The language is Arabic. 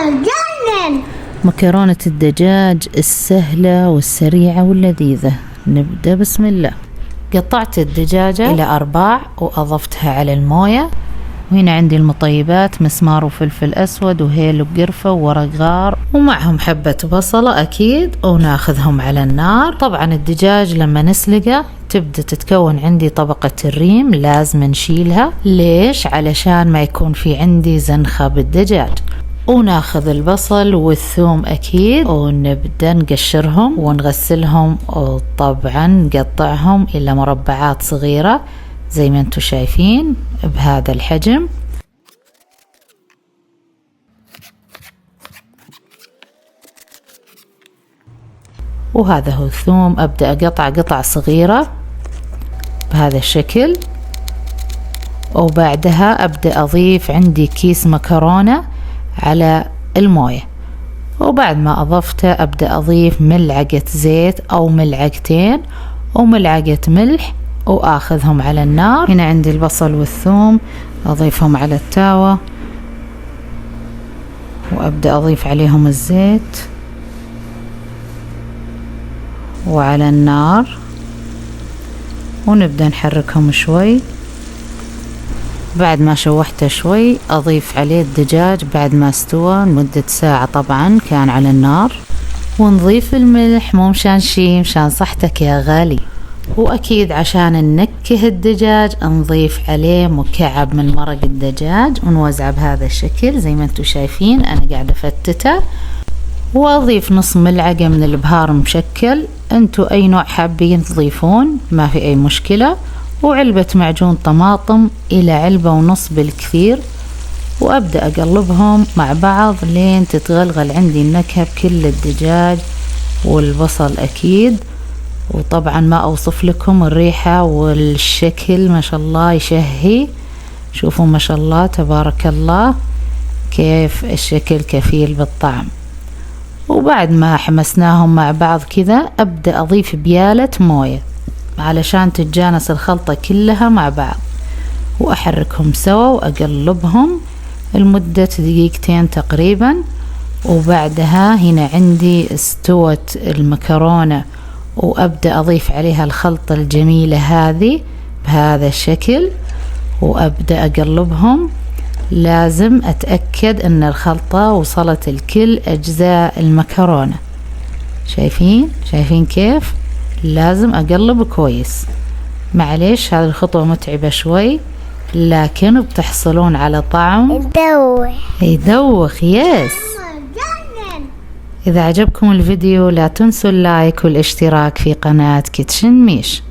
جنن. مكرونة الدجاج السهلة والسريعة واللذيذة. نبدأ بسم الله. قطعت الدجاجة إلى أرباع وأضفتها على الموية، وهنا عندي المطيبات مسمار وفلفل أسود وهيل وقرفة وورق غار ومعهم حبة بصلة أكيد، وناخذهم على النار. طبعا الدجاج لما نسلقه تبدأ تتكون عندي طبقة الريم، لازم نشيلها. ليش؟ علشان ما يكون في عندي زنخة بالدجاج. وناخذ البصل والثوم أكيد ونبدأ نقشرهم ونغسلهم، وطبعا نقطعهم إلى مربعات صغيرة زي ما انتم شايفين بهذا الحجم. وهذا هو الثوم، أبدأ أقطع قطع صغيرة بهذا الشكل. وبعدها أبدأ أضيف عندي كيس مكرونة على الموية، وبعد ما أضفته أبدأ أضيف ملعقة زيت أو ملعقتين وملعقة ملح، وآخذهم على النار. هنا عندي البصل والثوم أضيفهم على التاوة، وأبدأ أضيف عليهم الزيت وعلى النار، ونبدأ نحركهم شوي. بعد ما شوحته شوي أضيف عليه الدجاج بعد ما استوى لمدة ساعة، طبعا كان على النار. ونضيف الملح مو مشان شي، مشان صحتك يا غالي. وأكيد عشان ننكه الدجاج نضيف عليه مكعب من مرق الدجاج ونوزعه بهذا الشكل زي ما انتم شايفين. أنا قاعدة أفتته، وأضيف نص ملعقة من البهار مشكل، انتو أي نوع حابين تضيفون ما في أي مشكلة. وعلبة معجون طماطم إلى علبة ونص بالكثير، وأبدأ أقلبهم مع بعض لين تتغلغل عندي النكهة بكل الدجاج والبصل أكيد. وطبعا ما أوصف لكم الريحة والشكل، ما شاء الله يشهي. شوفوا ما شاء الله تبارك الله كيف الشكل كفيل بالطعم. وبعد ما حمسناهم مع بعض كذا أبدأ أضيف بيالة موية علشان تتجانس الخلطة كلها مع بعض، وأحركهم سوا وأقلبهم لمدة دقيقتين تقريبا. وبعدها هنا عندي استوت المكرونة، وأبدأ أضيف عليها الخلطة الجميلة هذه بهذا الشكل، وأبدأ أقلبهم. لازم أتأكد أن الخلطة وصلت لكل أجزاء المكرونة. شايفين كيف؟ لازم أقلب كويس. معليش هذه الخطوة متعبة شوي، لكن بتحصلون على طعم يدوخ. يس. إذا عجبكم الفيديو لا تنسوا اللايك والاشتراك في قناة كيتشن ميش.